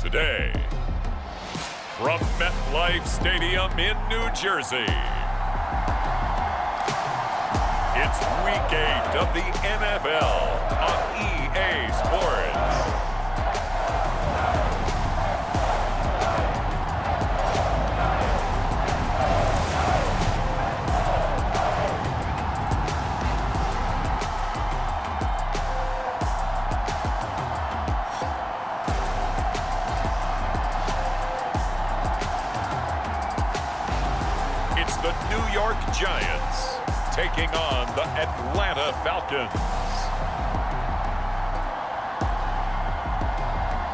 today, from MetLife Stadium in New Jersey, it's Week 8 of the NFL on EA Sports. The New York Giants taking on the Atlanta Falcons.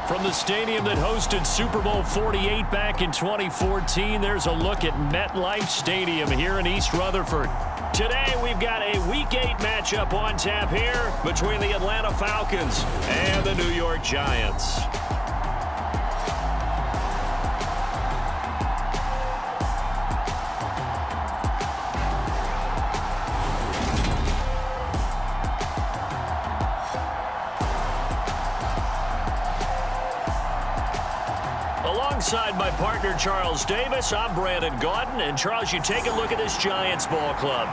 From the stadium that hosted Super Bowl 48 back in 2014, there's a look at MetLife Stadium here in East Rutherford. Today, we've got a Week 8 matchup on tap here between the Atlanta Falcons and the New York Giants. Alongside my partner, Charles Davis, I'm Brandon Gaudin. And, Charles, you take a look at this Giants ball club.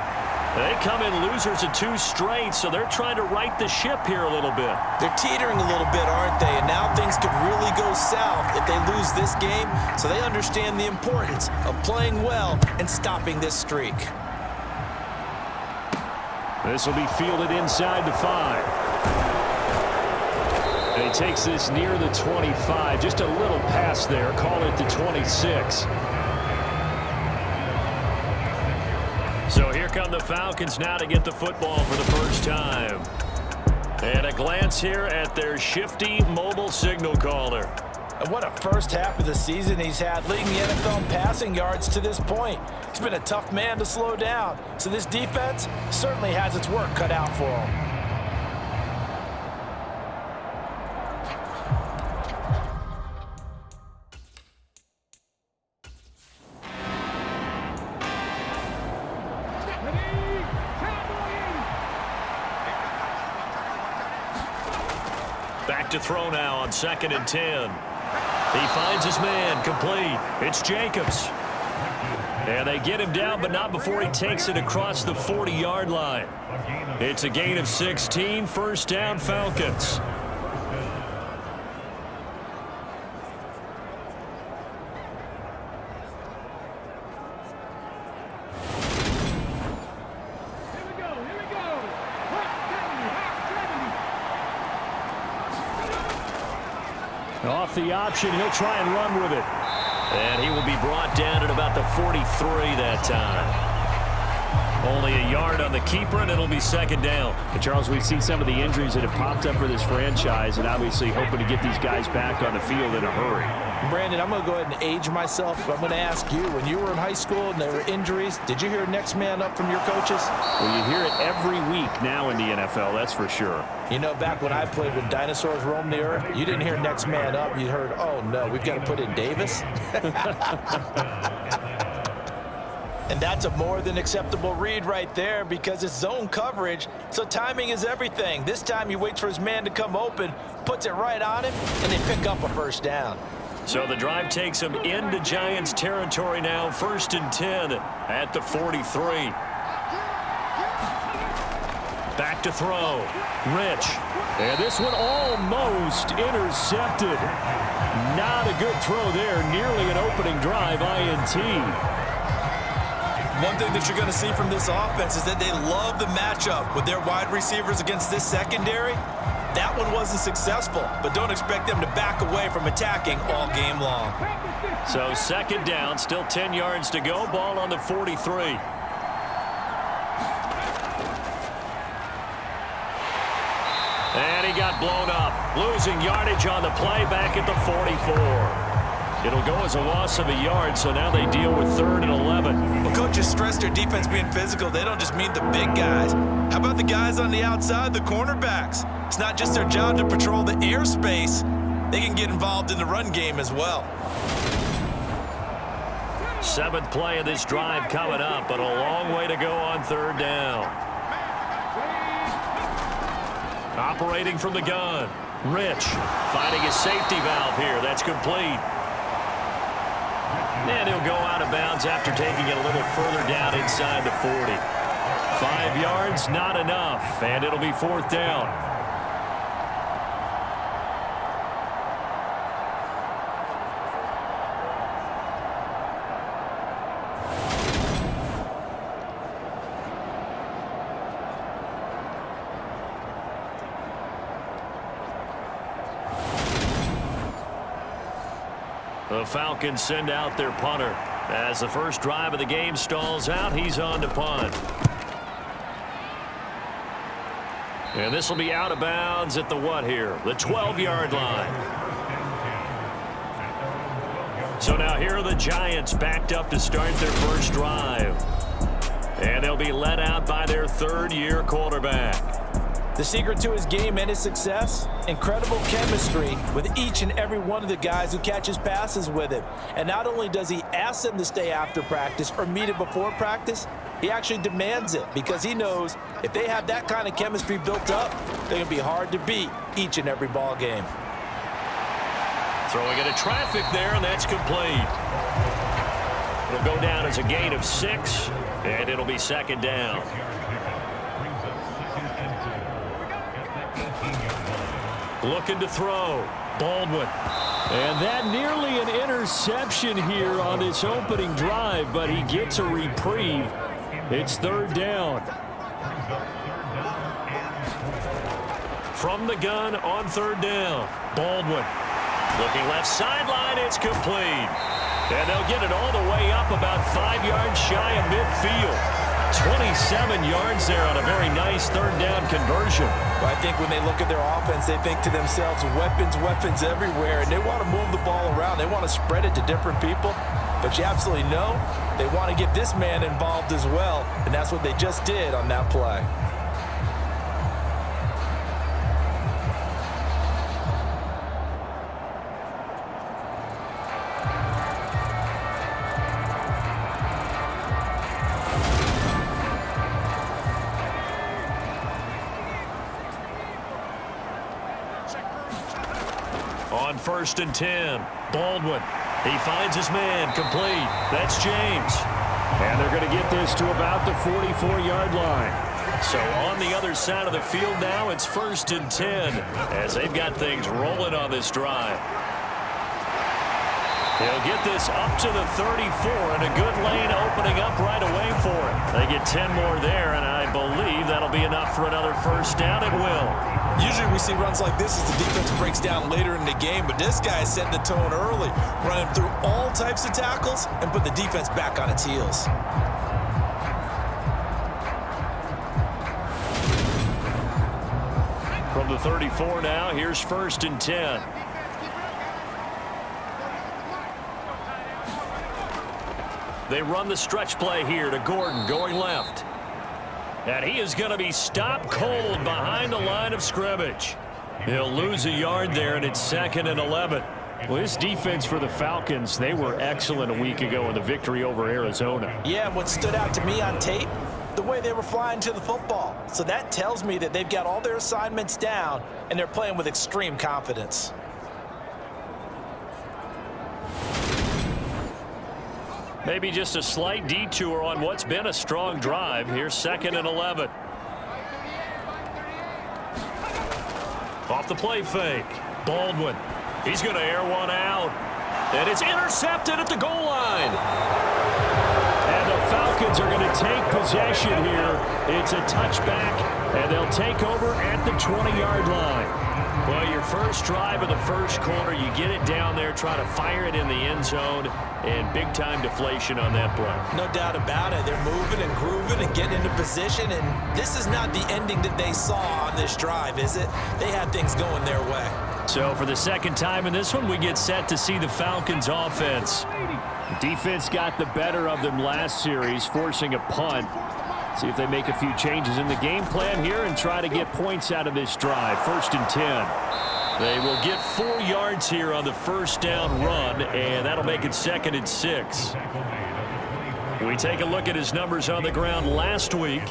They come in losers of 2 straight, so they're trying to right the ship here a little bit. They're teetering a little bit, aren't they? And now things could really go south if they lose this game, so they understand the importance of playing well and stopping this streak. This will be fielded inside the 5. And he takes this near the 25. Just a little pass there. Call it the 26. So here come the Falcons now to get the football for the first time. And a glance here at their shifty mobile signal caller. And what a first half of the season he's had, leading the NFL in passing yards to this point. He's been a tough man to slow down. So this defense certainly has its work cut out for him. Back to throw now on 2nd and 10. He finds his man, complete. It's Jacobs. And they get him down, but not before he takes it across the 40-yard line. It's a gain of 16, first down Falcons. Off the option, he'll try and run with it. And he will be brought down at about the 43 that time. Only a yard on the keeper, and it'll be 2nd down. And Charles, we've seen some of the injuries that have popped up for this franchise, and obviously hoping to get these guys back on the field in a hurry. Brandon, I'm going to go ahead and age myself, but I'm going to ask you, when you were in high school and there were injuries, did you hear next man up from your coaches? Well, you hear it every week now in the NFL, that's for sure. You know, back when I played when dinosaurs roamed the earth, you didn't hear next man up. You heard, oh, no, we've got to put in Davis. And that's a more than acceptable read right there because it's zone coverage, so timing is everything. This time he waits for his man to come open, puts it right on him, and they pick up a first down. So the drive takes him into Giants territory now, 1st and 10 at the 43. Back to throw. Rich. And this one almost intercepted. Not a good throw there. Nearly an opening drive, INT. One thing that you're going to see from this offense is that they love the matchup with their wide receivers against this secondary. That one wasn't successful, but don't expect them to back away from attacking all game long. So 2nd down, still 10 yards to go. Ball on the 43. And he got blown up. Losing yardage on the play back at the 44. It'll go as a loss of a yard, so now they deal with 3rd and 11. Well, coaches stress their defense being physical. They don't just mean the big guys. How about the guys on the outside, the cornerbacks? It's not just their job to patrol the airspace. They can get involved in the run game as well. 7th play of this drive coming up, but a long way to go on 3rd down. Operating from the gun. Rich finding his safety valve here. That's complete. And he'll go out of bounds after taking it a little further down inside the 40. 5 yards, not enough, and it'll be 4th down. The Falcons send out their punter. As the first drive of the game stalls out, he's on to punt. And this will be out of bounds at the what here? The 12-yard line. So now here are the Giants backed up to start their first drive. And they'll be led out by their third-year quarterback. The secret to his game and his success? Incredible chemistry with each and every one of the guys who catches passes with him. And not only does he ask them to stay after practice or meet it before practice, he actually demands it because he knows if they have that kind of chemistry built up, they're going to be hard to beat each and every ball game. Throwing into traffic there, and that's complete. It'll go down as a gain of 6, and it'll be 2nd down. Looking to throw. Baldwin. And that nearly an interception here on this opening drive, but he gets a reprieve. It's 3rd down. From the gun on 3rd down. Baldwin. Looking left sideline. It's complete. And they'll get it all the way up about 5 yards shy of midfield. 27 yards there on a very nice 3rd down conversion. Well, I think when they look at their offense, they think to themselves, weapons, weapons everywhere, and they want to move the ball around. They want to spread it to different people. But you absolutely know they want to get this man involved as well, and that's what they just did on that play. On 1st and 10, Baldwin. He finds his man, complete. That's James. And they're going to get this to about the 44-yard line. So on the other side of the field now, it's 1st and 10 as they've got things rolling on this drive. He'll get this up to the 34, and a good lane opening up right away for him. They get 10 more there, and I believe that'll be enough for another 1st down. It will. Usually we see runs like this as the defense breaks down later in the game, but this guy set the tone early, running through all types of tackles and put the defense back on its heels. From the 34 now, here's 1st and 10. They run the stretch play here to Gordon going left. And he is going to be stopped cold behind the line of scrimmage. He'll lose a yard there, and it's 2nd and 11. Well, this defense for the Falcons, they were excellent a week ago in the victory over Arizona. Yeah, what stood out to me on tape, the way they were flying to the football. So that tells me that they've got all their assignments down, and they're playing with extreme confidence. Maybe just a slight detour on what's been a strong drive. Here's 2nd and 11. Off the play fake. Baldwin. He's going to air one out. And it's intercepted at the goal line. And the Falcons are going to take possession here. It's a touchback, and they'll take over at the 20-yard line. Well, your first drive of the first quarter, you get it down there, try to fire it in the end zone, and big-time deflation on that play. No doubt about it. They're moving and grooving and getting into position, and this is not the ending that they saw on this drive, is it? They had things going their way. So for the 2nd time in this one, we get set to see the Falcons offense. Defense got the better of them last series, forcing a punt. See if they make a few changes in the game plan here and try to get points out of this drive. 1st and 10. They will get 4 yards here on the 1st down run, and that'll make it 2nd and 6. We take a look at his numbers on the ground last week.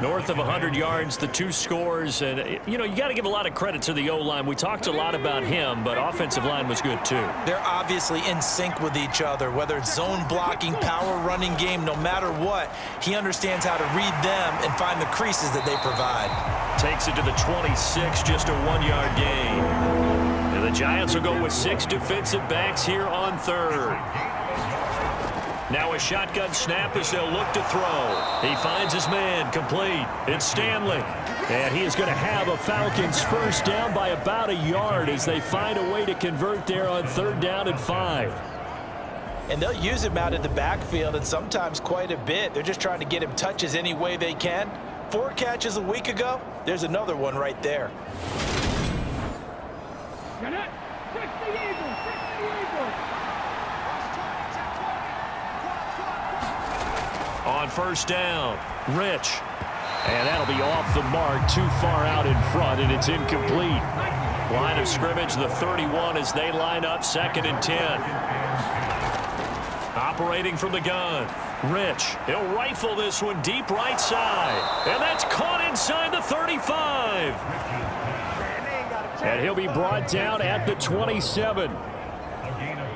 North of 100 yards, the 2 scores. And, you know, you got to give a lot of credit to the O-line. We talked a lot about him, but offensive line was good, too. They're obviously in sync with each other, whether it's zone blocking, power running game, no matter what. He understands how to read them and find the creases that they provide. Takes it to the 26, just a 1-yard gain. And the Giants will go with 6 defensive backs here on third. Now a shotgun snap as they'll look to throw. He finds his man, complete. It's Stanley. And he is going to have a Falcons first down by about a yard as they find a way to convert there on 3rd down and 5. And they'll use him out in the backfield, and sometimes quite a bit. They're just trying to get him touches any way they can. 4 catches a week ago. There's another one right there. On 1st down, Rich. And that'll be off the mark, too far out in front, and it's incomplete. Line of scrimmage, the 31 as they line up, 2nd and 10. Operating from the gun, Rich. He'll rifle this one deep right side. And that's caught inside the 35. And he'll be brought down at the 27.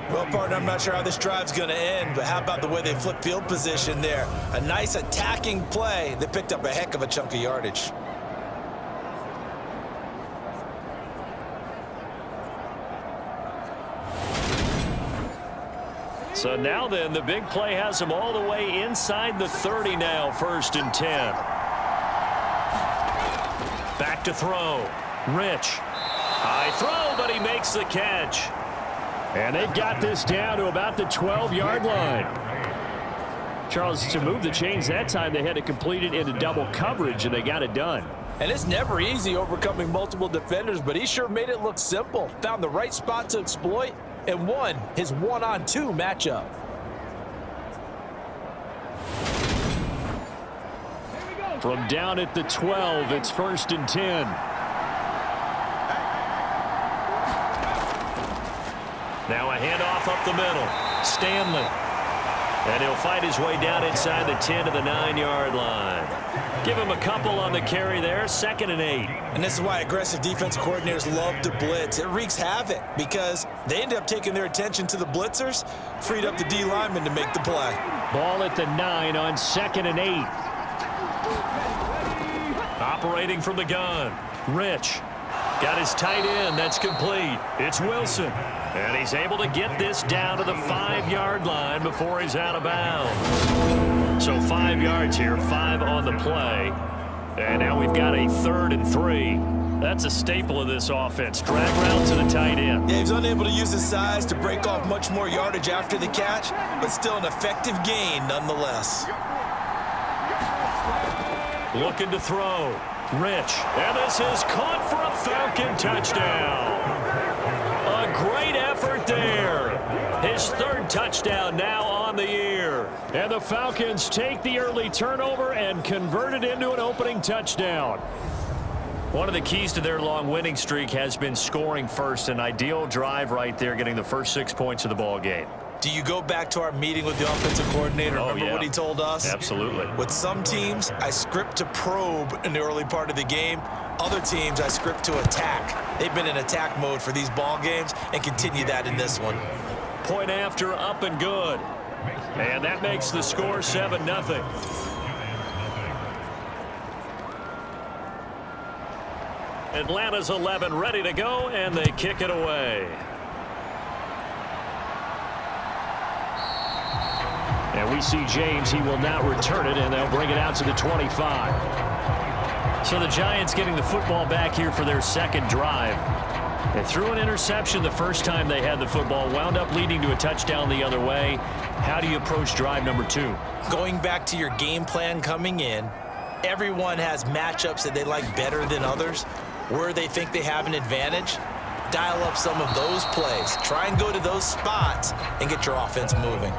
Well, partner, I'm not sure how this drive's going to end, but how about the way they flip field position there? A nice attacking play. They picked up a heck of a chunk of yardage. So now then, the big play has them all the way inside the 30 now, 1st and 10. Back to throw. Rich. High throw, but he makes the catch. And they've got this down to about the 12-yard line. Charles, to move the chains that time, they had to complete it into double coverage, and they got it done. And it's never easy overcoming multiple defenders, but he sure made it look simple. Found the right spot to exploit and won his 1-on-2 matchup. From down at the 12, it's 1st and 10. Now a handoff up the middle. Stanley. And he'll fight his way down inside the 10 to the 9-yard line. Give him a couple on the carry there, 2nd and 8. And this is why aggressive defense coordinators love to blitz. It wreaks havoc because they end up taking their attention to the blitzers, freed up the D lineman to make the play. Ball at the 9 on 2nd and 8. Operating from the gun. Rich. Got his tight end. That's complete. It's Wilson. And he's able to get this down to the 5-yard line before he's out of bounds. So 5 yards here, 5 on the play. And now we've got a 3rd and 3. That's a staple of this offense. Drag route to the tight end. Yeah, he's unable to use his size to break off much more yardage after the catch, but still an effective gain nonetheless. Looking to throw. Rich. And this is caught for a Falcon touchdown. A great effort there. His 3rd touchdown now on the year. And the Falcons take the early turnover and convert it into an opening touchdown. One of the keys to their long winning streak has been scoring first. An ideal drive right there, getting the first 6 points of the ball game. Do you go back to our meeting with the offensive coordinator? Remember what he told us? Absolutely. With some teams, I script to probe in the early part of the game. Other teams, I script to attack. They've been in attack mode for these ball games and continue that in this one. Point after, up and good. And that makes the score 7-0. Atlanta's 11 ready to go, and they kick it away. And we see James. He will not return it, and they'll bring it out to the 25. So the Giants getting the football back here for their 2nd drive. They threw an interception the first time they had the football, wound up leading to a touchdown the other way. How do you approach drive number 2? Going back to your game plan coming in, everyone has matchups that they like better than others. Where they think they have an advantage, dial up some of those plays. Try and go to those spots and get your offense moving.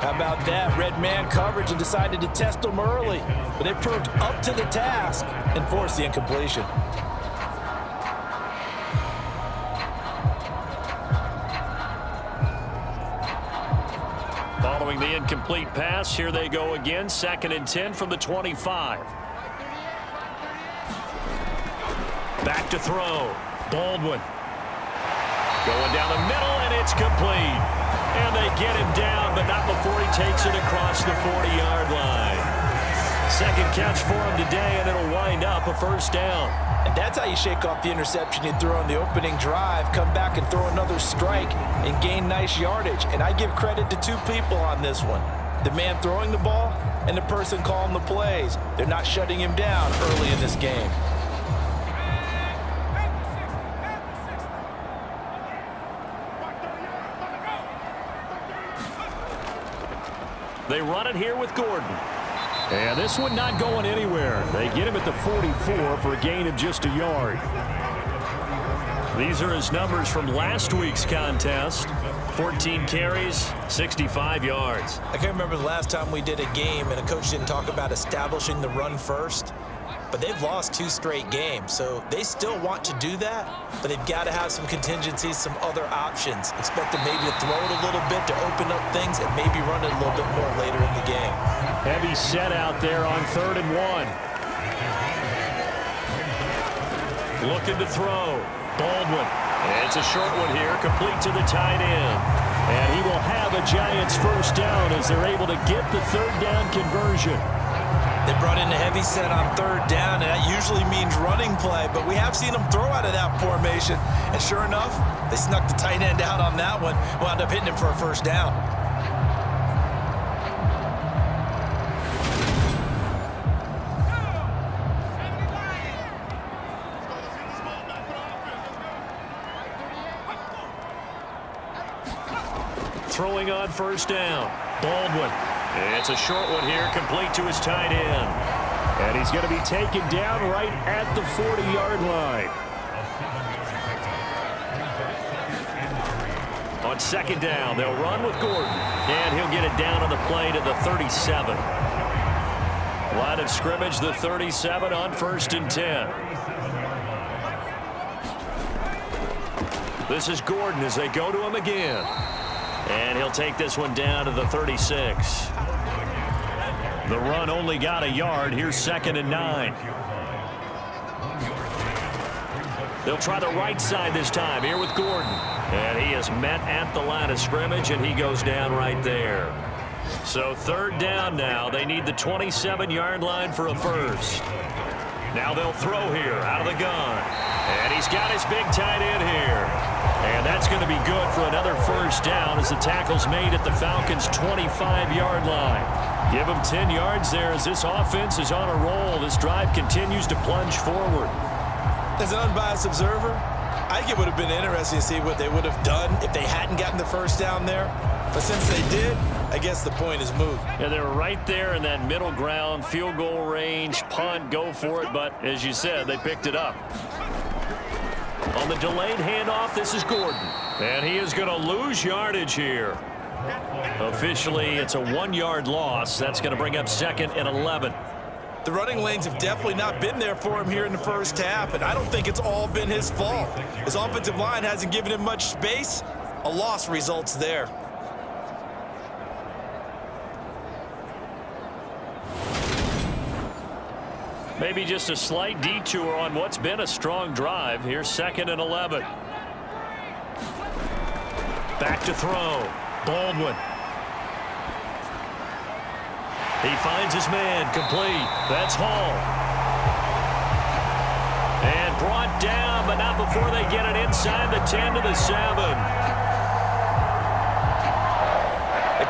How about that? Red man coverage and decided to test them early, but they proved up to the task and forced the incompletion. Following Throwing the incomplete pass. Here they go again. 2nd and 10 from the 25. Back to throw. Baldwin. Going down the middle, and it's complete. And they get him down, but not before he takes it across the 40-yard line. Second catch for him today, and it'll wind up a first down. And that's how you shake off the interception you threw on the opening drive, come back and throw another strike and gain nice yardage. And I give credit to two people on this one. The man throwing the ball and the person calling the plays. They're not shutting him down early in this game. They run it here with Gordon. And this one not going anywhere. They get him at the 44 for a gain of just a yard. These are his numbers from last week's contest. 14 carries, 65 yards. I can't remember the last time we did a game and a coach didn't talk about establishing the run first. But they've lost 2 straight games, so they still want to do that, but they've got to have some contingencies, some other options. Expect them maybe to throw it a little bit to open up things and maybe run it a little bit more later in the game. Heavy set out there on 3rd and 1. Looking to throw. Baldwin. It's a short one here, complete to the tight end. And he will have a Giants first down as they're able to get the 3rd down conversion. They brought in a heavy set on 3rd down, and that usually means running play, but we have seen them throw out of that formation. And sure enough, they snuck the tight end out on that one, wound up hitting him for a first down. Throwing on first down. Baldwin. It's a short one here, complete to his tight end. And he's going to be taken down right at the 40-yard line. On 2nd down, they'll run with Gordon. And he'll get it down on the play to the 37. Line of scrimmage, the 37 on 1st and 10. This is Gordon as they go to him again. And he'll take this one down to the 36. The run only got a yard. Here's 2nd and 9. They'll try the right side this time here with Gordon. And he is met at the line of scrimmage, and he goes down right there. So 3rd down now. They need the 27-yard line for a first. Now they'll throw here out of the gun. And he's got his big tight end here. And that's going to be good for another first down as the tackle's made at the Falcons' 25-yard line. Give them 10 yards there as this offense is on a roll. This drive continues to plunge forward. As an unbiased observer, I think it would have been interesting to see what they would have done if they hadn't gotten the first down there. But since they did, I guess the point is moot. Yeah, they were right there in that middle ground, field goal range, punt, go for it. But as you said, they picked it up. On the delayed handoff, this is Gordon. And he is going to lose yardage here. Officially, it's a 1-yard loss. That's going to bring up 2nd and 11. The running lanes have definitely not been there for him here in the first half, and I don't think it's all been his fault. His offensive line hasn't given him much space. A loss results there. Maybe just a slight detour on what's been a strong drive. Here's 2nd and 11. Back to throw. Baldwin. He finds his man, complete. That's Hall. And brought down, but not before they get it inside the 10 to the 7.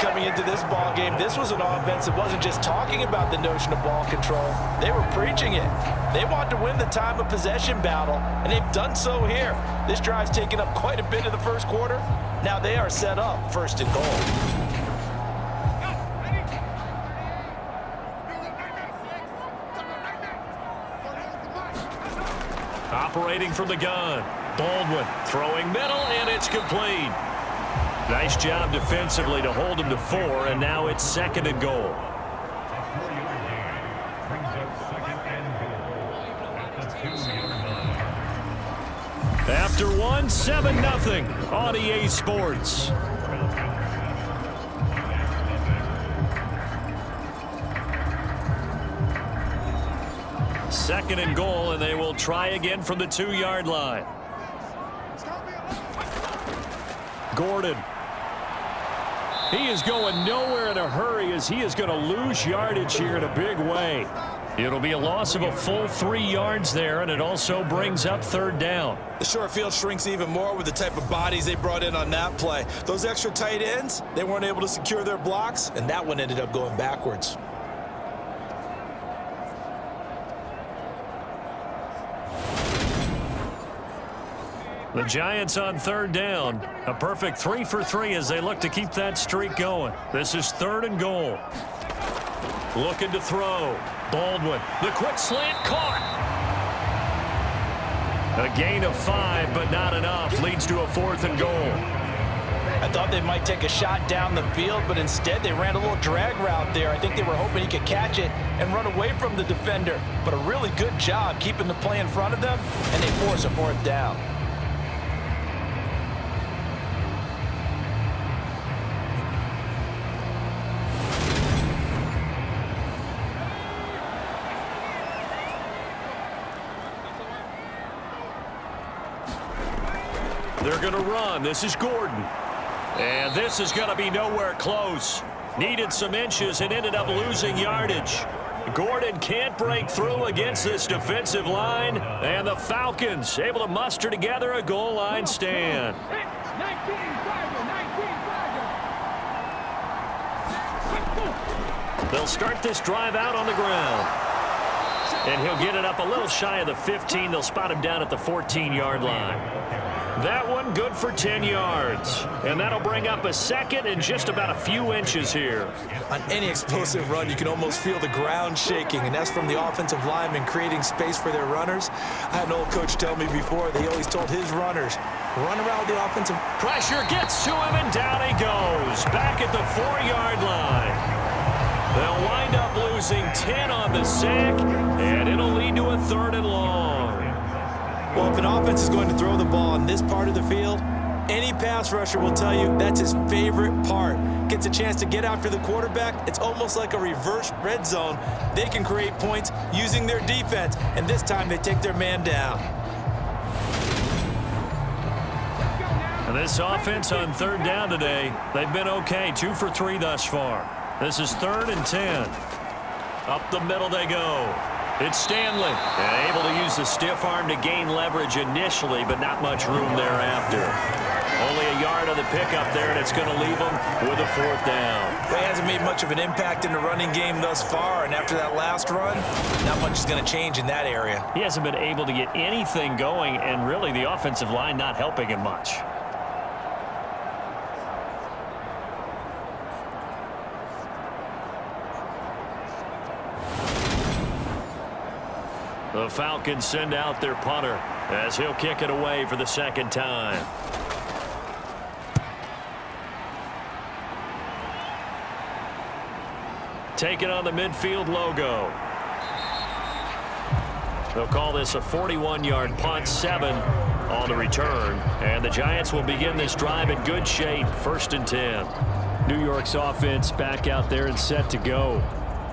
Coming into this ball game, this was an offense that wasn't just talking about the notion of ball control. They were preaching it. They want to win the time of possession battle, and they've done so here. This drive's taken up quite a bit of the first quarter. Now they are set up 1st and goal. Operating from the gun. Baldwin throwing middle, and it's complete. Nice job defensively to hold him to 4, and now it's 2nd and goal. After 1, 7-0 on EA Sports. 2nd and goal, and they will try again from the 2-yard line. Gordon. He is going nowhere in a hurry as he is going to lose yardage here in a big way. It'll be a loss of a full 3 yards there, and it also brings up 3rd down. The short field shrinks even more with the type of bodies they brought in on that play. Those extra tight ends, they weren't able to secure their blocks, and that one ended up going backwards. The Giants on 3rd down. A perfect 3 for 3 as they look to keep that streak going. This is 3rd and goal. Looking to throw. Baldwin, the quick slant caught. A gain of 5, but not enough. Leads to a 4th and goal. I thought they might take a shot down the field, but instead they ran a little drag route there. I think they were hoping he could catch it and run away from the defender. But a really good job keeping the play in front of them, and they force a 4th down. They're going to run. This is Gordon. And this is going to be nowhere close. Needed some inches and ended up losing yardage. Gordon can't break through against this defensive line. And the Falcons able to muster together a goal line stand. They'll start this drive out on the ground. And he'll get it up a little shy of the 15. They'll spot him down at the 14-yard line. That one good for 10 yards. And that'll bring up a 2nd and just about a few inches here. On any explosive run, you can almost feel the ground shaking, and that's from the offensive linemen creating space for their runners. I had an old coach tell me before, they always told his runners, run around the offensive. Pressure gets to him, and down he goes. Back at the 4-yard line. They'll wind up losing 10 on the sack, and it'll lead to a 3rd and long. Well, if an offense is going to throw the ball on this part of the field, any pass rusher will tell you that's his favorite part. Gets a chance to get after the quarterback. It's almost like a reverse red zone. They can create points using their defense, and this time they take their man down. And this offense on 3rd down today, they've been okay. 2 for 3 thus far. This is 3rd and 10. Up the middle they go. It's Stanley. And able to use the stiff arm to gain leverage initially, but not much room thereafter. Only a yard on the pickup there, and it's going to leave him with a 4th down. Well, he hasn't made much of an impact in the running game thus far, and after that last run, not much is going to change in that area. He hasn't been able to get anything going, and really the offensive line not helping him much. The Falcons send out their punter as he'll kick it away for the 2nd time. Take it on the midfield logo. They'll call this a 41-yard punt, 7 on the return. And the Giants will begin this drive in good shape, 1st and 10. New York's offense back out there and set to go.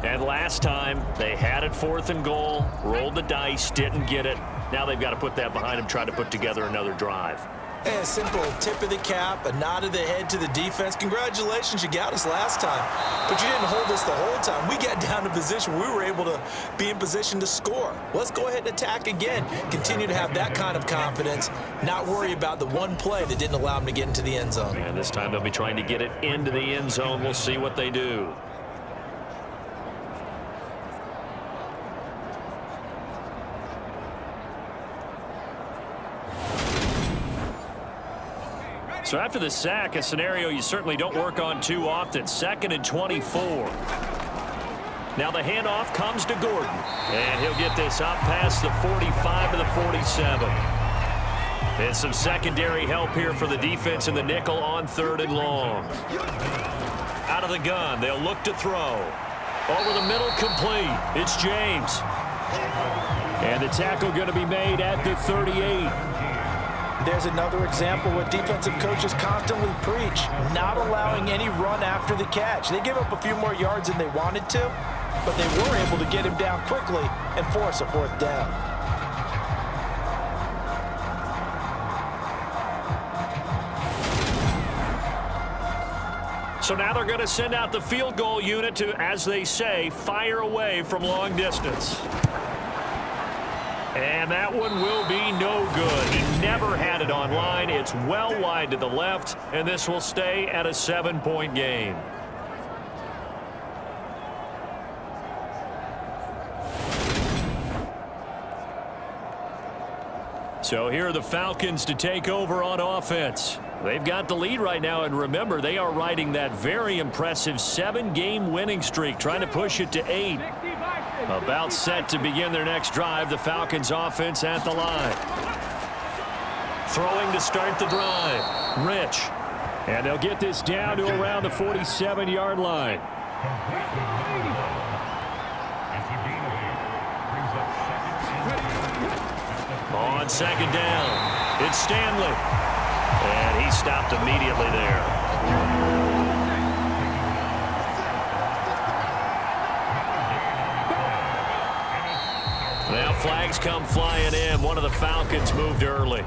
And last time, they had it 4th and goal, rolled the dice, didn't get it. Now they've got to put that behind them, try to put together another drive. A simple tip of the cap, a nod of the head to the defense. Congratulations, you got us last time. But you didn't hold us the whole time. We got down to position where we were able to be in position to score. Let's go ahead and attack again. Continue to have that kind of confidence, not worry about the one play that didn't allow them to get into the end zone. And this time they'll be trying to get it into the end zone. We'll see what they do. So after the sack, a scenario you certainly don't work on too often. 2nd and 24. Now the handoff comes to Gordon. And he'll get this up past the 45 to the 47. And some secondary help here for the defense in the nickel on 3rd and long. Out of the gun, they'll look to throw. Over the middle, complete. It's James. And the tackle going to be made at the 38. There's another example what defensive coaches constantly preach, not allowing any run after the catch. They give up a few more yards than they wanted to, but they were able to get him down quickly and force a 4th down. So now they're going to send out the field goal unit to, as they say, fire away from long distance. And that one will be no good. He never had it on line. It's well wide to the left, and this will stay at a 7-point game. So here are the Falcons to take over on offense. They've got the lead right now, and remember, they are riding that very impressive 7-game winning streak, trying to push it to 8. About set to begin their next drive, the Falcons offense at the line. Throwing to start the drive, Rich. And they'll get this down to around the 47-yard line. On second down, it's Stanley. And he stopped immediately there. Now flags come flying in. One of the Falcons moved early.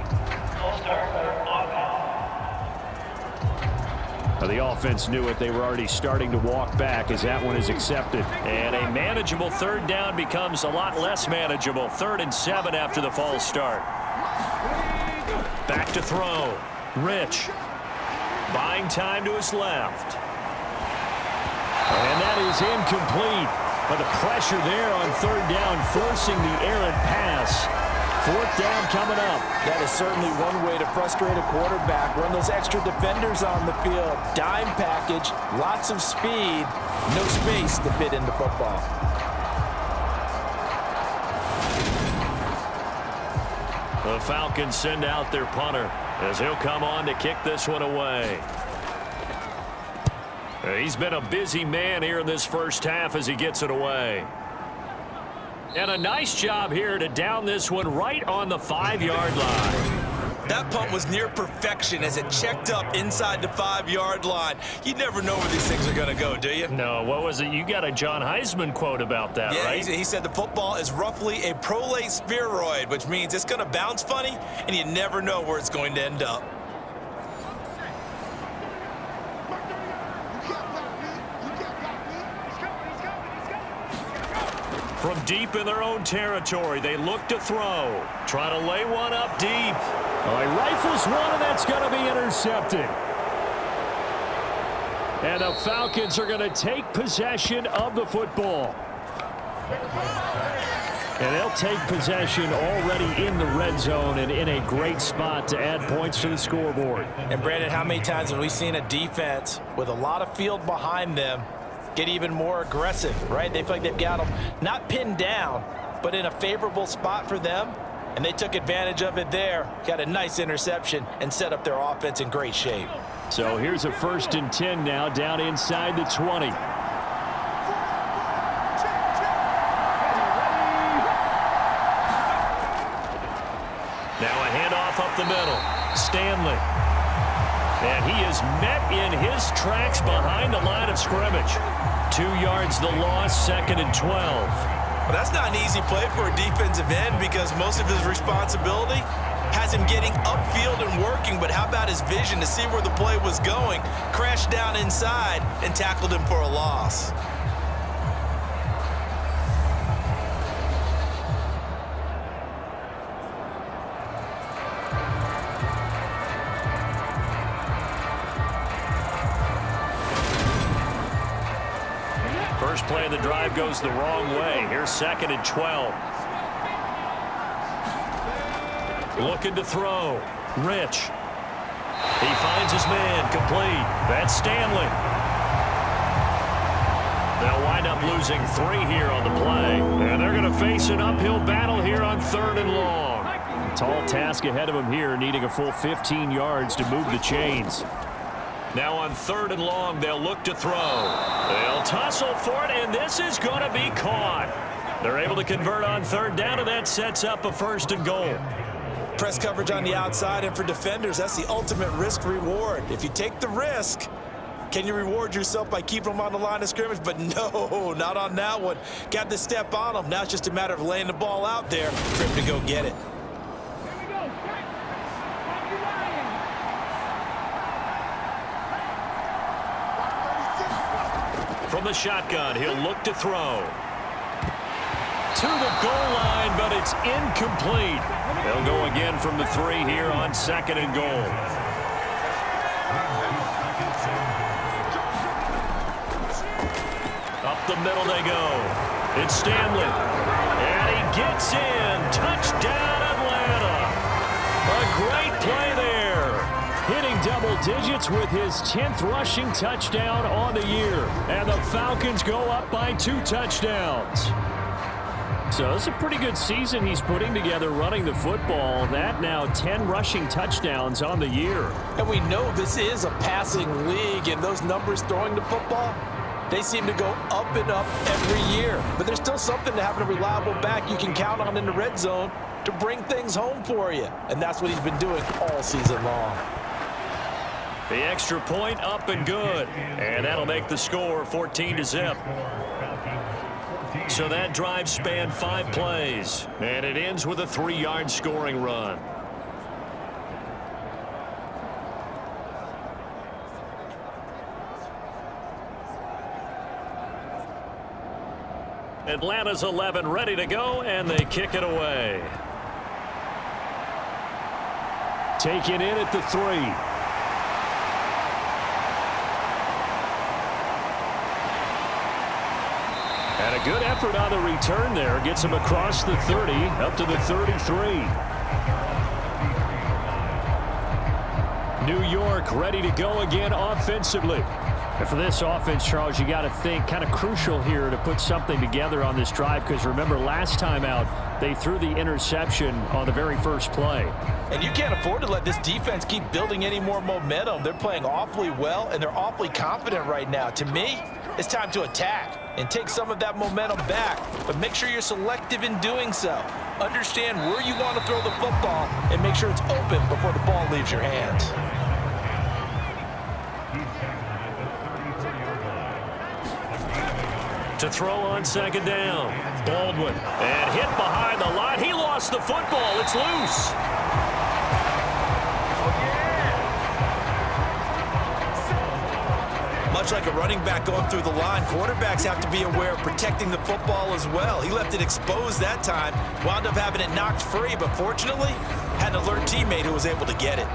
The offense knew it. They were already starting to walk back as that one is accepted. And a manageable 3rd down becomes a lot less manageable. 3rd and 7 after the false start. Back to throw. Rich. Buying time to his left. And that is incomplete. But the pressure there on 3rd down, forcing the errant pass. 4th down coming up. That is certainly one way to frustrate a quarterback. Run those extra defenders on the field. Dime package, lots of speed, no space to fit into football. The Falcons send out their punter as he'll come on to kick this one away. He's been a busy man here in this first half as he gets it away. And a nice job here to down this one right on the 5-yard line. That punt was near perfection as it checked up inside the 5-yard line. You never know where these things are going to go, do you? No, what was it? You got a John Heisman quote about that, yeah, right? He said the football is roughly a prolate spheroid, which means it's going to bounce funny, and you never know where it's going to end up. From deep in their own territory, they look to throw. Trying to lay one up deep. He rifles one, and that's going to be intercepted. And the Falcons are going to take possession of the football. And they'll take possession already in the red zone and in a great spot to add points to the scoreboard. And, Brandon, how many times have we seen a defense with a lot of field behind them get even more aggressive, right? They feel like they've got them not pinned down, but in a favorable spot for them, and they took advantage of it there, got a nice interception, and set up their offense in great shape. So here's a 1st and 10 now, down inside the 20. Now a handoff up the middle. Stanley. And he is met in his tracks behind the line of scrimmage. 2 yards the loss, 2nd and 12. Well, that's not an easy play for a defensive end because most of his responsibility has him getting upfield and working, but how about his vision to see where the play was going, crashed down inside, and tackled him for a loss. First play of the drive goes the wrong way. Here's 2nd and 12. Looking to throw. Rich. He finds his man complete. That's Stanley. They'll wind up losing 3 here on the play. And they're going to face an uphill battle here on 3rd and long. Tall task ahead of him here, needing a full 15 yards to move the chains. Now on 3rd and long, they'll look to throw. They'll tussle for it, and this is going to be caught. They're able to convert on 3rd down, and that sets up a 1st and goal. Press coverage on the outside, and for defenders, that's the ultimate risk reward. If you take the risk, Can you reward yourself by keeping them on the line of scrimmage? But no, not on that one. Got to step on them. Now it's just a matter of laying the ball out there for him to go get it. From the shotgun, he'll look to throw. To the goal line, but it's incomplete. They'll go again from the 3 here on 2nd and goal. Up the middle they go. It's Stanley. And he gets in. Touchdown, Atlanta. A great play there. Hitting double digits with his 10th rushing touchdown on the year. And the Falcons go up by 2 touchdowns. So it's a pretty good season he's putting together running the football. That now 10 rushing touchdowns on the year. And we know this is a passing league, and those numbers throwing the football, they seem to go up and up every year. But there's still something to having a reliable back you can count on in the red zone to bring things home for you. And that's what he's been doing all season long. The extra point up and good. And that'll make the score 14-0. So that drive spanned 5 plays. And it ends with a 3-yard scoring run. Atlanta's 11 ready to go, and they kick it away. Taken in at the 3. And a good effort on the return there. Gets him across the 30, up to the 33. New York ready to go again offensively. And for this offense, Charles, you got to think kind of crucial here to put something together on this drive, because remember last time out, they threw the interception on the very first play. And you can't afford to let this defense keep building any more momentum. They're playing awfully well, and they're awfully confident right now. To me, it's time to attack and take some of that momentum back, but make sure you're selective in doing so. Understand where you want to throw the football and make sure it's open before the ball leaves your hands. To throw on 2nd down. Baldwin. And hit behind the line. He lost the football. It's loose. Much like a running back going through the line, quarterbacks have to be aware of protecting the football as well. He left it exposed that time, wound up having it knocked free, but fortunately, had an alert teammate who was able to get it.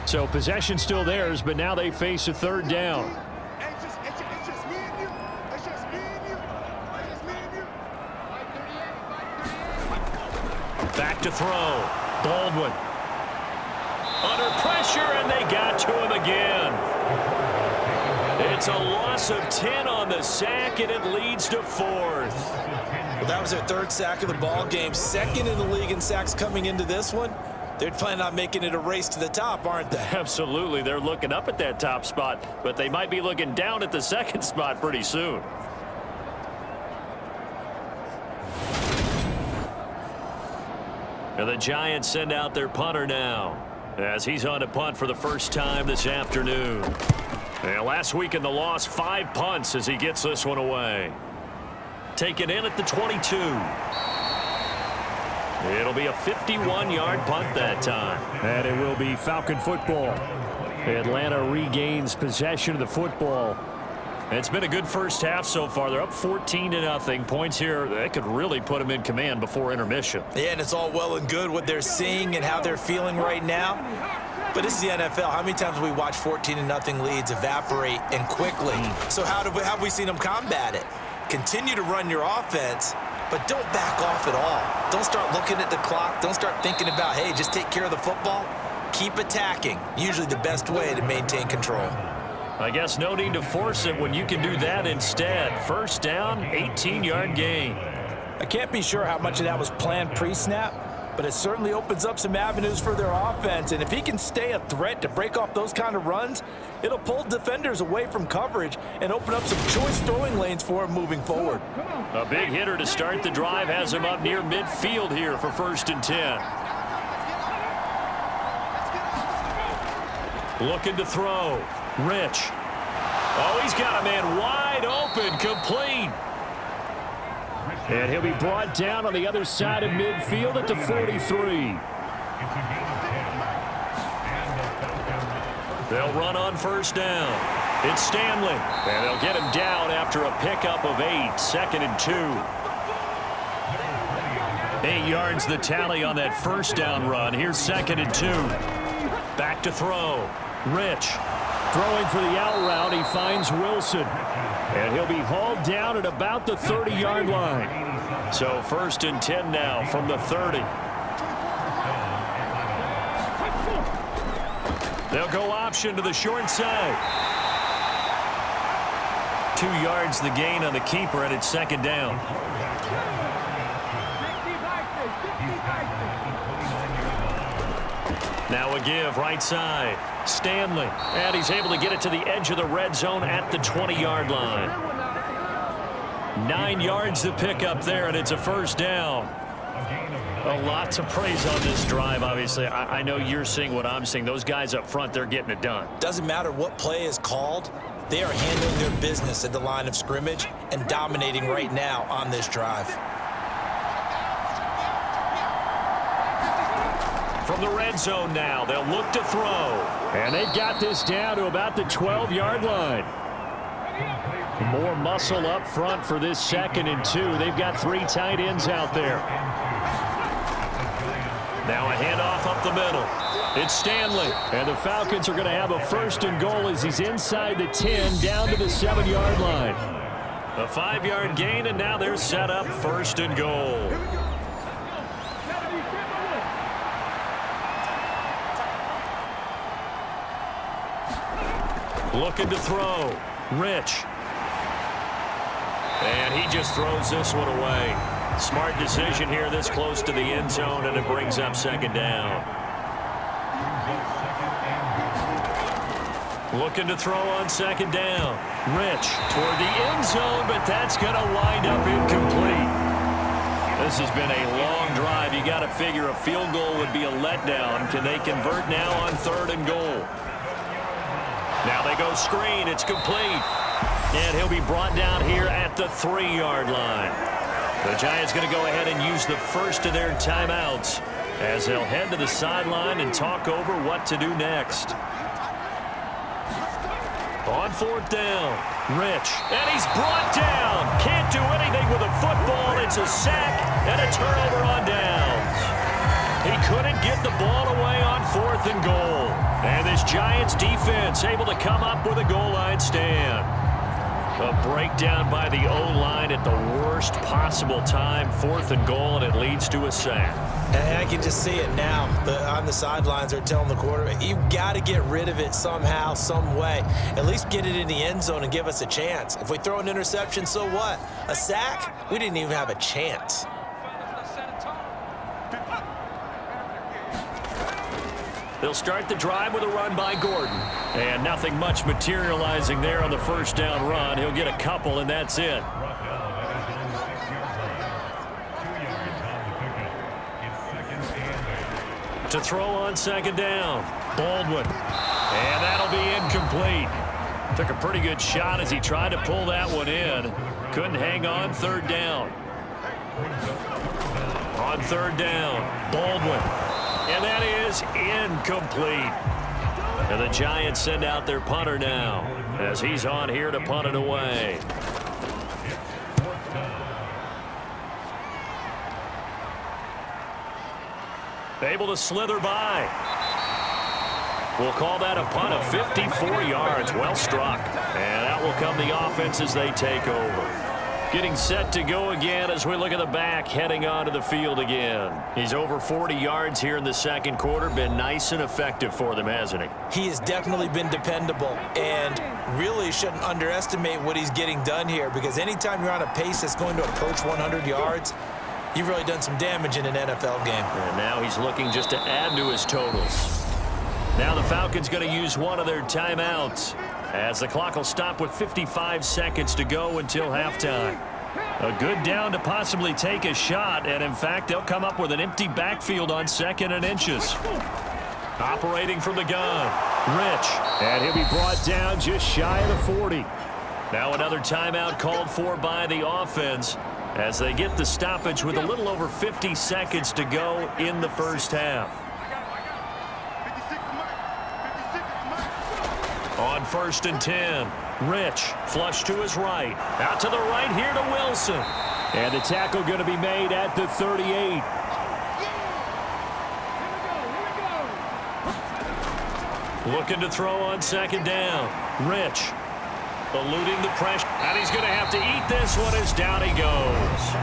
So possession still theirs, but now they face a 3rd down. Back to throw. Baldwin. Under pressure, and they got to him again. It's a loss of 10 on the sack, and it leads to 4th. Well, that was their 3rd sack of the ball game. 2nd in the league in sacks coming into this one. They're planning on making it a race to the top, aren't they? Absolutely. They're looking up at that top spot, but they might be looking down at the 2nd spot pretty soon. And the Giants send out their punter now, as he's on to punt for the first time this afternoon. And last week in the loss, 5 punts as he gets this one away. Taken in at the 22. It'll be a 51-yard punt that time. And it will be Falcon football. Atlanta regains possession of the football. It's been a good first half so far. They're up 14-0. Points here that could really put them in command before intermission. Yeah, and it's all well and good what they're seeing and how they're feeling right now. But this is the NFL. How many times have we watched 14-0 leads evaporate and quickly? So how have we seen them combat it? Continue to run your offense, but don't back off at all. Don't start looking at the clock. Don't start thinking about, hey, just take care of the football. Keep attacking. Usually the best way to maintain control. I guess no need to force it when you can do that instead. First down, 18-yard gain. I can't be sure how much of that was planned pre-snap, but it certainly opens up some avenues for their offense. And if he can stay a threat to break off those kind of runs, it'll pull defenders away from coverage and open up some choice throwing lanes for him moving forward. A big hitter to start the drive has him up near midfield here for 1st and 10. Looking to throw. Rich. Oh, he's got a man wide open, complete. And he'll be brought down on the other side of midfield at the 43. They'll run on 1st down. It's Stanley. And they'll get him down after a pickup of 8. 2nd and 2. 8 yards the tally on that 1st down run. Here's 2nd and 2. Back to throw. Rich. Throwing for the out route, he finds Wilson. And he'll be hauled down at about the 30-yard line. So 1st and 10 now from the 30. They'll go option to the short side. 2 yards the gain on the keeper, and it's 2nd down. Now a give right side. Stanley. And he's able to get it to the edge of the red zone at the 20-yard line. 9 yards to pick up there, and it's a 1st down. A lot to praise on this drive, obviously. I know you're seeing what I'm seeing. Those guys up front, they're getting it done. Doesn't matter what play is called. They are handling their business at the line of scrimmage and dominating right now on this drive. From the red zone now, they'll look to throw. And they've got this down to about the 12-yard line. More muscle up front for this 2nd and 2. They've got 3 tight ends out there. Now a handoff up the middle. It's Stanley. And the Falcons are going to have a 1st and goal as he's inside the 10 down to the 7-yard line. A 5-yard gain, and now they're set up 1st and goal. Looking to throw. Rich. And he just throws this one away. Smart decision here this close to the end zone, and it brings up 2nd down. Looking to throw on 2nd down. Rich toward the end zone, but that's going to wind up incomplete. This has been a long drive. You got to figure a field goal would be a letdown. Can they convert now on 3rd and goal? Now they go screen. It's complete. And he'll be brought down here at the 3-yard line. The Giants going to go ahead and use the first of their timeouts as they'll head to the sideline and talk over what to do next. On 4th down, Rich. And he's brought down. Can't do anything with a football. It's a sack and a turnover on downs. He couldn't get the ball away on 4th and goal. And this Giants defense able to come up with a goal line stand. A breakdown by the O-line at the worst possible time. 4th and goal, and it leads to a sack. And I can just see it now. On the sidelines, they're telling the quarterback, you've got to get rid of it somehow, some way. At least get it in the end zone and give us a chance. If we throw an interception, so what? A sack? We didn't even have a chance. They'll start the drive with a run by Gordon. And nothing much materializing there on the 1st down run. He'll get a couple, and that's it. To throw on 2nd down. Baldwin. And that'll be incomplete. Took a pretty good shot as he tried to pull that one in. Couldn't hang on 3rd down. On 3rd down, Baldwin. And that is incomplete. And the Giants send out their punter now as he's on here to punt it away. Able to slither by. We'll call that a punt of 54 yards. Well struck. And out will come the offense as they take over. Getting set to go again as we look at the back heading onto the field again. He's over 40 yards here in the 2nd quarter. Been nice and effective for them, hasn't he? He has definitely been dependable and really shouldn't underestimate what he's getting done here, because anytime you're on a pace that's going to approach 100 yards, You've really done some damage in an NFL game. And now he's looking just to add to his totals. Now the Falcons going to use one of their timeouts as the clock will stop with 55 seconds to go until halftime. A good down to possibly take a shot, and in fact, they'll come up with an empty backfield on 2nd and inches. Operating from the gun, Rich. And he'll be brought down just shy of the 40. Now another timeout called for by the offense as they get the stoppage with a little over 50 seconds to go in the first half. On 1st and 10, Rich, flush to his right. Out to the right here to Wilson. And the tackle going to be made at the 38. Looking to throw on 2nd down. Rich, eluding the pressure. And he's going to have to eat this one as down he goes.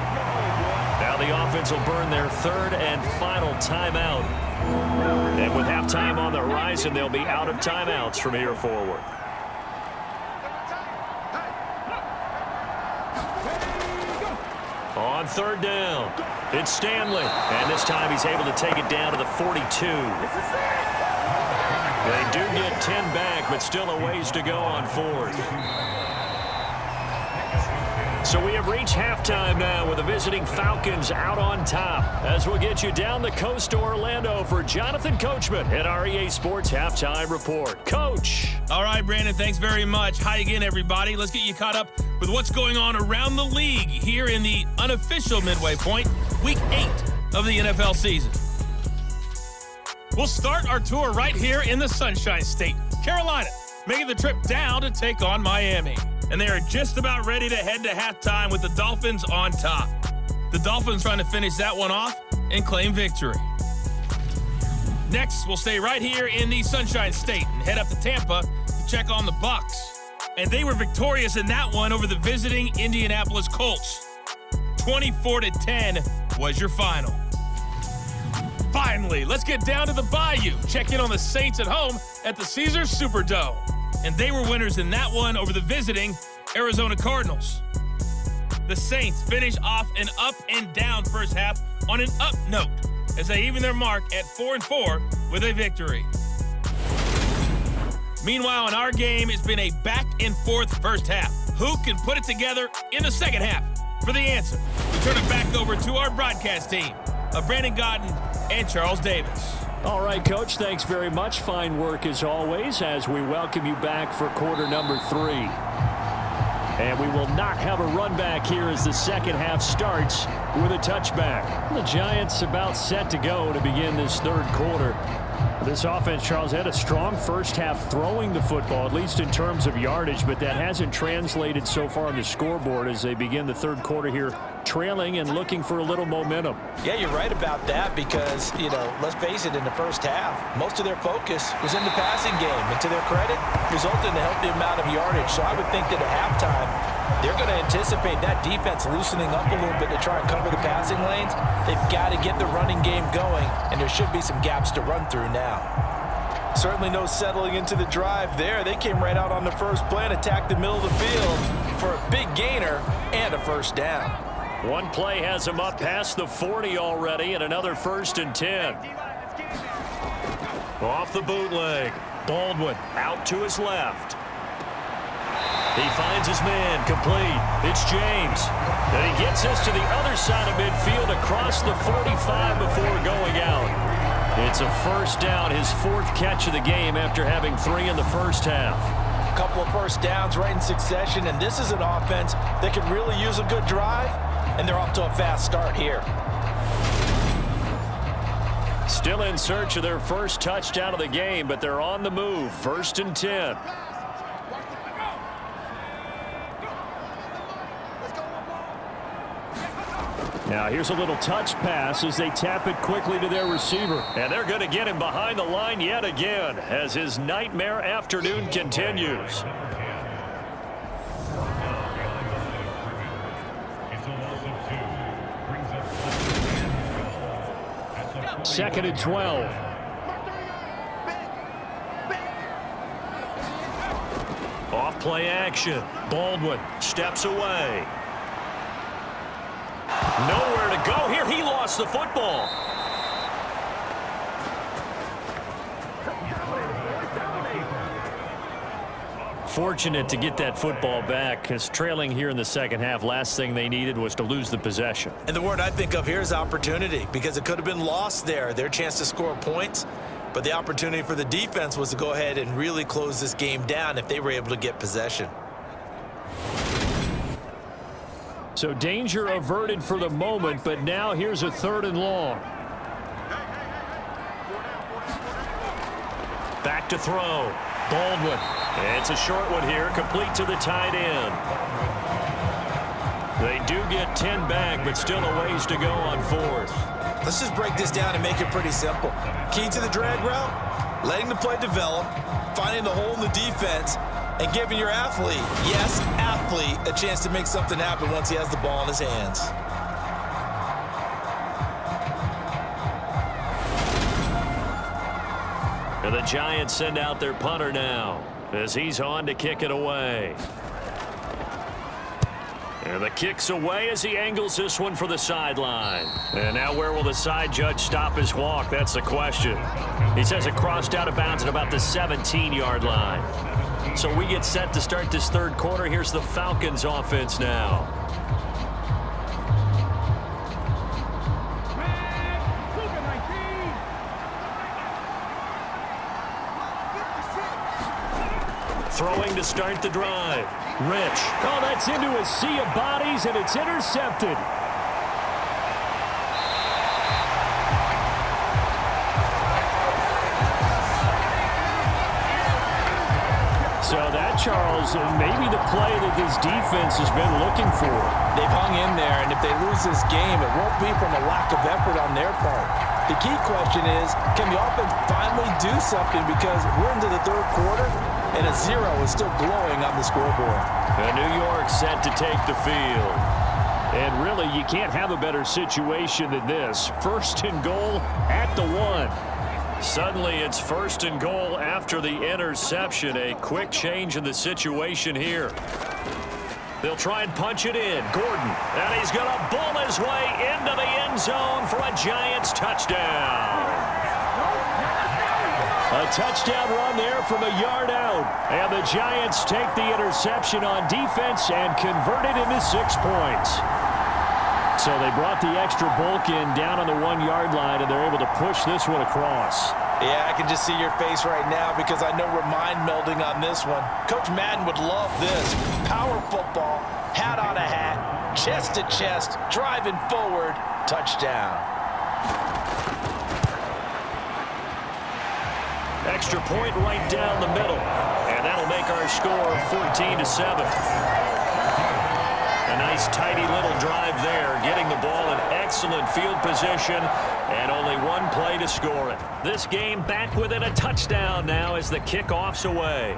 Now the offense will burn their 3rd and final timeout. And with halftime on the horizon, they'll be out of timeouts from here forward. On 3rd down, it's Stanley. And this time he's able to take it down to the 42. They do get 10 back, but still a ways to go on 4th. So we have reached halftime now with the visiting Falcons out on top. As we'll get you down the coast to Orlando for Jonathan Coachman at our EA Sports Halftime Report. Coach. All right, Brandon, thanks very much. Hi again, everybody. Let's get you caught up with what's going on around the league here in the unofficial midway point, Week 8 of the NFL season. We'll start our tour right here in the Sunshine State, Carolina, making the trip down to take on Miami. And they are just about ready to head to halftime with the Dolphins on top. The Dolphins trying to finish that one off and claim victory. Next, we'll stay right here in the Sunshine State and head up to Tampa to check on the Bucs. And they were victorious in that one over the visiting Indianapolis Colts. 24-10 was your final. Finally, let's get down to the Bayou. Check in on the Saints at home at the Caesars Superdome. And they were winners in that one over the visiting Arizona Cardinals. The Saints finish off an up and down first half on an up note as they even their mark at 4-4 with a victory. Meanwhile, in our game, it's been a back and forth first half. Who can put it together in the second half? For the answer, we turn it back over to our broadcast team of Brandon Godden and Charles Davis. All right, Coach, thanks very much. Fine work as always as we welcome you back for quarter number 3. And we will not have a run back here as the second half starts with a touchback. The Giants about set to go to begin this 3rd quarter. This offense, Charles, had a strong first half throwing the football, at least in terms of yardage, but that hasn't translated so far on the scoreboard as they begin the 3rd quarter here, trailing and looking for a little momentum. Yeah, you're right about that because, let's face it, in the first half, most of their focus was in the passing game. And to their credit, resulted in a healthy amount of yardage. So I would think that at halftime, they're going to anticipate that defense loosening up a little bit to try and cover the passing lanes. They've got to get the running game going, and there should be some gaps to run through now. Certainly no settling into the drive there. They came right out on the first play and attacked the middle of the field for a big gainer and a first down. One play has him up past the 40 already, and another 1st and 10. Off the bootleg, Baldwin out to his left. He finds his man complete. It's James. And he gets us to the other side of midfield across the 45 before going out. It's a first down, his 4th catch of the game after having 3 in the first half. A couple of first downs right in succession, and this is an offense that could really use a good drive, and they're off to a fast start here. Still in search of their first touchdown of the game, but they're on the move. 1st and 10. Now here's a little touch pass as they tap it quickly to their receiver. And they're going to get him behind the line yet again as his nightmare afternoon continues. Second and 12. Off play action. Baldwin steps away. Nowhere to go here. He lost the football. Fortunate to get that football back, because trailing here in the second half, last thing they needed was to lose the possession. And the word I think of here is opportunity, because it could have been lost there. Their chance to score points, but the opportunity for the defense was to go ahead and really close this game down if they were able to get possession. So danger averted for the moment, but now here's a 3rd and long. Back to throw. Baldwin. It's a short one here, complete to the tight end. They do get 10 back, but still a ways to go on 4th. Let's just break this down and make it pretty simple. Key to the drag route, letting the play develop, finding the hole in the defense, and giving your athlete, yes, athlete, a chance to make something happen once he has the ball in his hands. And the Giants send out their punter now as he's on to kick it away. And the kick's away as he angles this one for the sideline. And now where will the side judge stop his walk? That's the question. He says it crossed out of bounds at about the 17-yard line. So we get set to start this 3rd quarter. Here's the Falcons offense now. Throwing to start the drive. Rich. Oh, that's into a sea of bodies, and it's intercepted. So that, Charles, may be the play that this defense has been looking for. They've hung in there, and if they lose this game, it won't be from a lack of effort on their part. The key question is, can the offense finally do something, because we're into the 3rd quarter, and a 0 is still glowing on the scoreboard. And New York set to take the field. And really, you can't have a better situation than this. 1st and goal at the 1. Suddenly, it's 1st and goal after the interception. A quick change in the situation here. They'll try and punch it in. Gordon, and he's going to bull his way into the end zone for a Giants touchdown. A touchdown run there from a yard out. And the Giants take the interception on defense and convert it into 6 points. So they brought the extra bulk in down on the 1-yard line, and they're able to push this one across. Yeah, I can just see your face right now, because I know we're mind melding on this one. Coach Madden would love this. Power football, hat on a hat, chest to chest, driving forward, touchdown. Extra point right down the middle. And that'll make our score 14-7. A nice tidy little drive there, getting the ball in excellent field position, and only 1 play to score it. This game back within a touchdown now as the kickoff's away.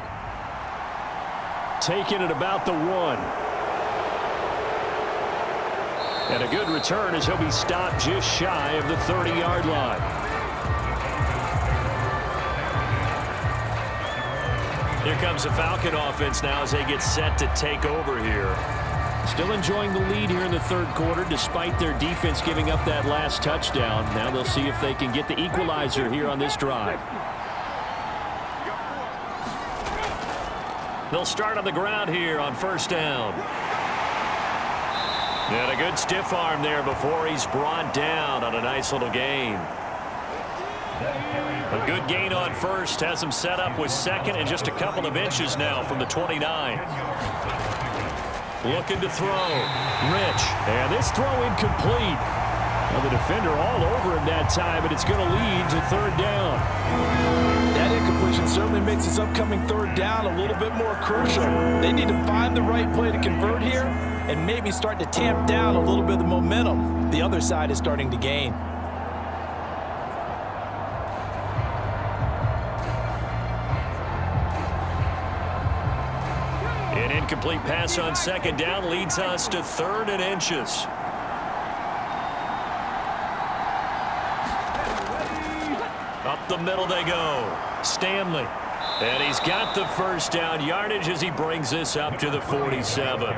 Taking it about the 1. And a good return as he'll be stopped just shy of the 30-yard line. Here comes the Falcon offense now as they get set to take over here. Still enjoying the lead here in the 3rd quarter despite their defense giving up that last touchdown. Now they'll see if they can get the equalizer here on this drive. They'll start on the ground here on 1st down. And a good stiff arm there before he's brought down on a nice little gain. A good gain on 1st has him set up with 2nd and just a couple of inches now from the 29. Looking to throw. Rich. And this throw incomplete. Well, the defender all over him that time, but it's going to lead to 3rd down. That incompletion certainly makes this upcoming 3rd down a little bit more crucial. They need to find the right play to convert here and maybe start to tamp down a little bit of the momentum the other side is starting to gain. An incomplete pass on 2nd down leads us to 3rd and inches. Up the middle they go. Stanley. And he's got the first down yardage as he brings this up to the 47.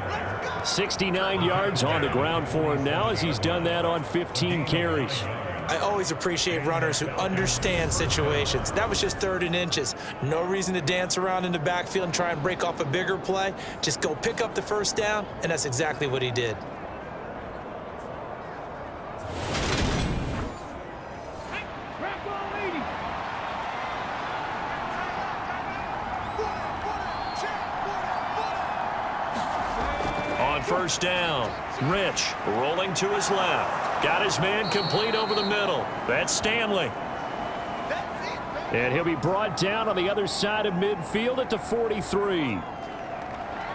69 yards on the ground for him now as he's done that on 15 carries. I always appreciate runners who understand situations. That was just 3rd and inches. No reason to dance around in the backfield and try and break off a bigger play. Just go pick up the first down, and that's exactly what he did. On first down, Rich rolling to his left. Got his man complete over the middle. That's Stanley. And he'll be brought down on the other side of midfield at the 43.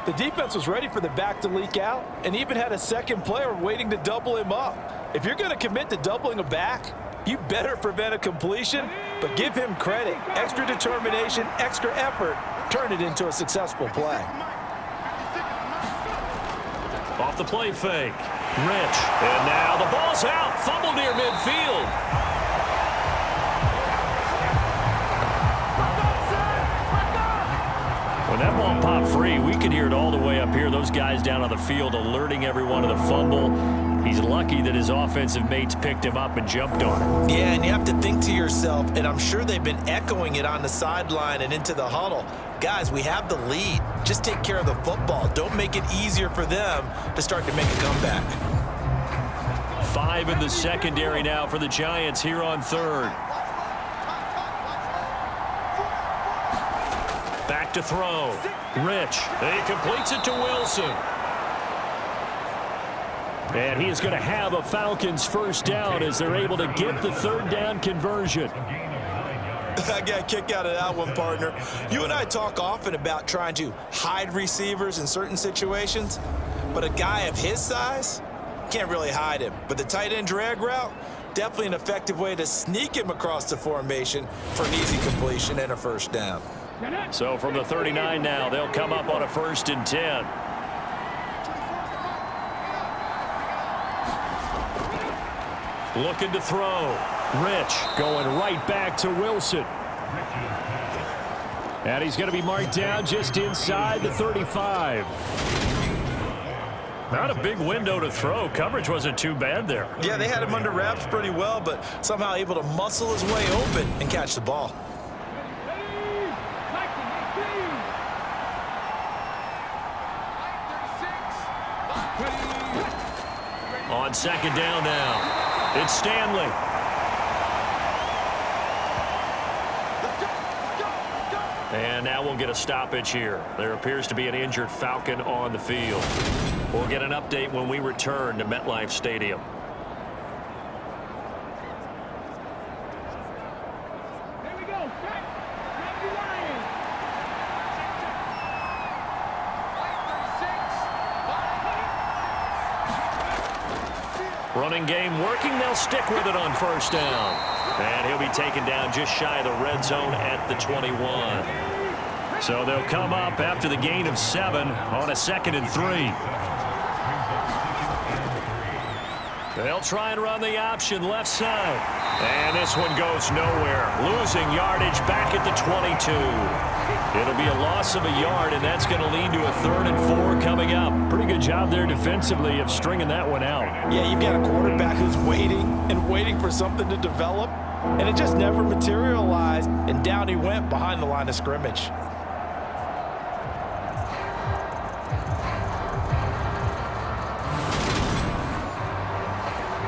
The defense was ready for the back to leak out and even had a second player waiting to double him up. If you're going to commit to doubling a back, you better prevent a completion, but give him credit. Extra determination, extra effort, turn it into a successful play. Off the play fake. Rich. And now the ball's out. Fumble near midfield. When that ball popped free, we could hear it all the way up here. Those guys down on the field alerting everyone of the fumble. He's lucky that his offensive mates picked him up and jumped on it. Yeah, and you have to think to yourself, and I'm sure they've been echoing it on the sideline and into the huddle. Guys, we have the lead. Just take care of the football. Don't make it easier for them to start to make a comeback. 5 in the secondary now for the Giants here on 3rd. Back to throw. Rich. And he completes it to Wilson. And he is going to have a Falcons first down as they're able to get the 3rd down conversion. I got a kick out of that one, partner. You and I talk often about trying to hide receivers in certain situations, but a guy of his size can't really hide him. But the tight end drag route, definitely an effective way to sneak him across the formation for an easy completion and a first down. So from the 39 now, they'll come up on a 1st and 10. Looking to throw. Rich going right back to Wilson. And he's going to be marked down just inside the 35. Not a big window to throw. Coverage wasn't too bad there. Yeah, they had him under wraps pretty well, but somehow able to muscle his way open and catch the ball. On 2nd down now, it's Stanley. And now we'll get a stoppage here. There appears to be an injured Falcon on the field. We'll get an update when we return to MetLife Stadium. Running game working. They'll stick with it on first down. And he'll be taken down just shy of the red zone at the 21. So they'll come up after the gain of 7 on a 2nd and 3. They'll try and run the option left side. And this one goes nowhere. Losing yardage back at the 22. It'll be a loss of a yard, and that's going to lead to a 3rd and 4 coming up. Pretty good job there defensively of stringing that one out. Yeah, you've got a quarterback who's waiting and waiting for something to develop, and it just never materialized, and down he went behind the line of scrimmage.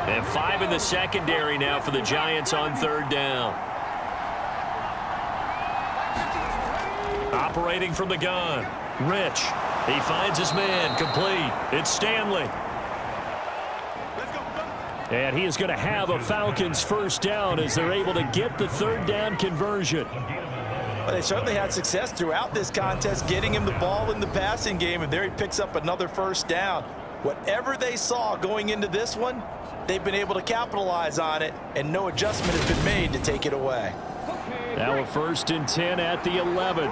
And 5 in the secondary now for the Giants on 3rd down. Operating from the gun. Rich. He finds his man complete. It's Stanley. And he is going to have a Falcons first down as they're able to get the 3rd down conversion. Well, they certainly had success throughout this contest getting him the ball in the passing game, and there he picks up another first down. Whatever they saw going into this one, they've been able to capitalize on it, and no adjustment has been made to take it away. Now a 1st and 10 at the 11.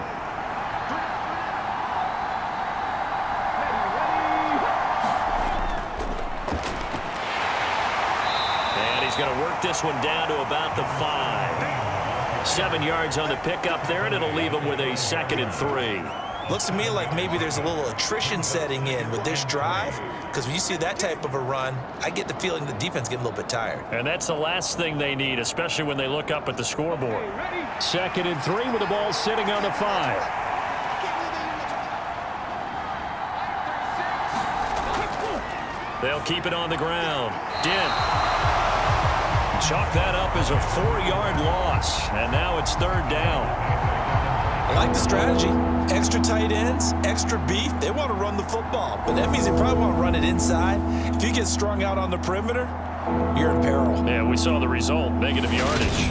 And he's going to work this one down to about the 5. 7 yards on the pickup there, and it'll leave them with a 2nd and 3. Looks to me like maybe there's a little attrition setting in with this drive, because when you see that type of a run, I get the feeling the defense getting a little bit tired. And that's the last thing they need, especially when they look up at the scoreboard. 2nd and 3 with the ball sitting on the 5. They'll keep it on the ground. Dent. Chalk that up as a 4-yard loss, and now it's 3rd down. I like the strategy. Extra tight ends, extra beef. They want to run the football, but that means they probably want to run it inside. If you get strung out on the perimeter, you're in peril. Yeah, we saw the result, negative yardage.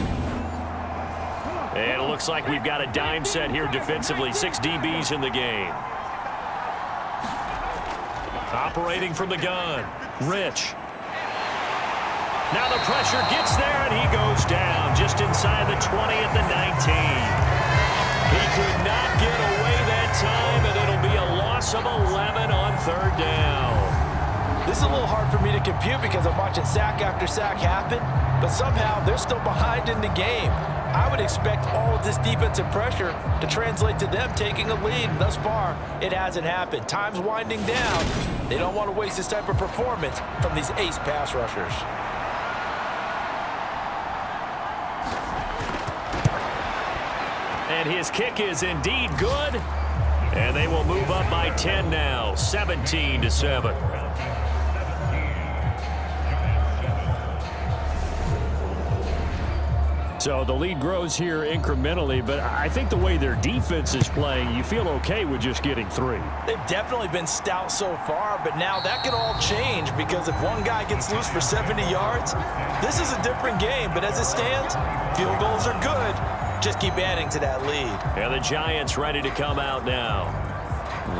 And it looks like we've got a dime set here defensively. 6 DBs in the game. Operating from the gun, Rich. Now the pressure gets there, and he goes down just inside the 20 at the 19. He could not get away that time, and it'll be a loss of 11 on 3rd down. This is a little hard for me to compute because I'm watching sack after sack happen, but somehow they're still behind in the game. I would expect all of this defensive pressure to translate to them taking a lead, and thus far, it hasn't happened. Time's winding down. They don't want to waste this type of performance from these ace pass rushers. And his kick is indeed good. And they will move up by 10 now, 17-7. So the lead grows here incrementally, but I think the way their defense is playing, you feel okay with just getting 3. They've definitely been stout so far, but now that could all change because if one guy gets loose for 70 yards, this is a different game. But as it stands, field goals are good. Just keep adding to that lead. And the Giants ready to come out now.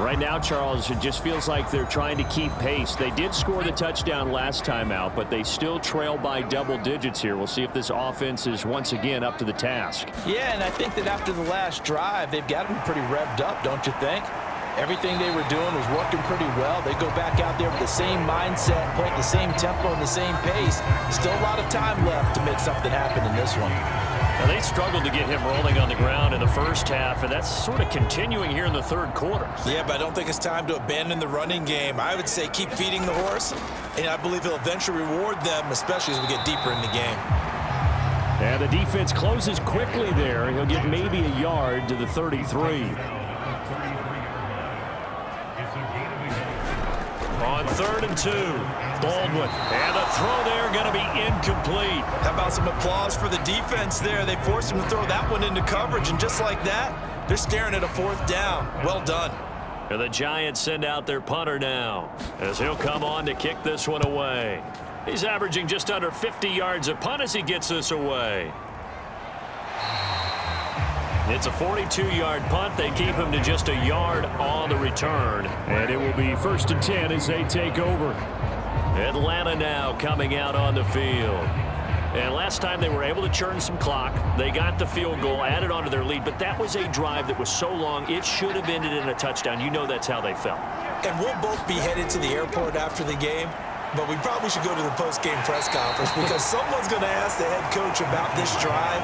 Right now, Charles, it just feels like they're trying to keep pace. They did score the touchdown last time out, but they still trail by double digits here. We'll see if this offense is once again up to the task. Yeah, and I think that after the last drive, they've got to be pretty revved up, don't you think? Everything they were doing was working pretty well. They go back out there with the same mindset, playing the same tempo and the same pace. Still a lot of time left to make something happen in this one. Now, they struggled to get him rolling on the ground in the first half, and that's sort of continuing here in the 3rd quarter. Yeah, but I don't think it's time to abandon the running game. I would say keep feeding the horse, and I believe he'll eventually reward them, especially as we get deeper in the game. And the defense closes quickly there. He'll get maybe a yard to the 33. On 3rd and 2, Baldwin. And the throw there going to be incomplete. How about some applause for the defense there? They forced him to throw that one into coverage, and just like that, they're staring at a 4th down. Well done. And the Giants send out their punter now, as he'll come on to kick this one away. He's averaging just under 50 yards a punt as he gets this away. It's a 42-yard punt. They keep him to just a yard on the return. And it will be 1st and 10 as they take over. Atlanta now coming out on the field. And last time they were able to churn some clock. They got the field goal, added on to their lead, but that was a drive that was so long it should have ended in a touchdown. You know that's how they felt. And we'll both be headed to the airport after the game, but we probably should go to the post-game press conference because someone's going to ask the head coach about this drive,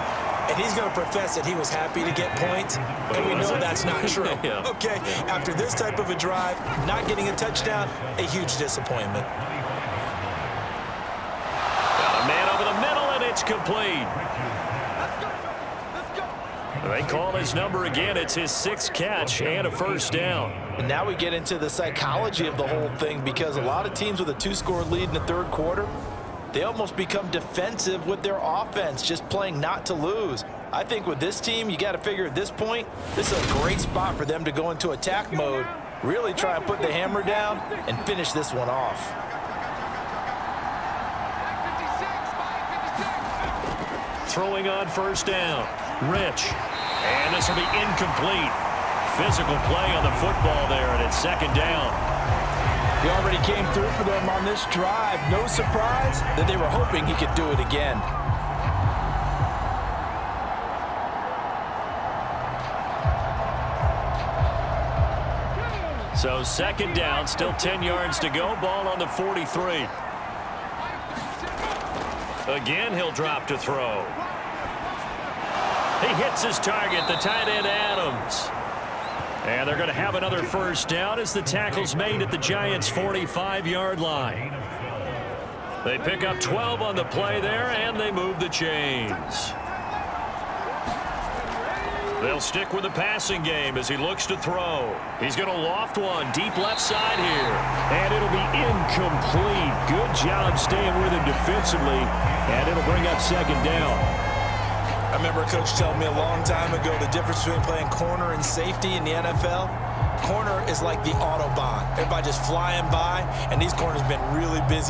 and he's going to profess that he was happy to get points, and we know that's not true. Yeah. Okay, after this type of a drive, not getting a touchdown, a huge disappointment. Got a man over the middle, and it's complete. They call his number again. It's his 6th catch and a 1st down. And now we get into the psychology of the whole thing because a lot of teams with a 2-score lead in the 3rd quarter, they almost become defensive with their offense, just playing not to lose. I think with this team, you got to figure at this point, this is a great spot for them to go into attack mode, really try and put the hammer down and finish this one off. Throwing on 1st down. Rich. And this will be incomplete. Physical play on the football there, and it's 2nd down. He already came through for them on this drive. No surprise that they were hoping he could do it again. So 2nd down, still 10 yards to go. Ball on the 43. Again, he'll drop to throw. He hits his target, the tight end Adams. And they're going to have another first down as the tackle's made at the Giants' 45-yard line. They pick up 12 on the play there, and they move the chains. They'll stick with the passing game as he looks to throw. He's going to loft one deep left side here. And it'll be incomplete. Good job staying with him defensively. And it'll bring up second down. I remember a coach telling me a long time ago the difference between playing corner and safety in the NFL. Corner is like the Autobahn. Everybody just flying by, and these corners have been really busy.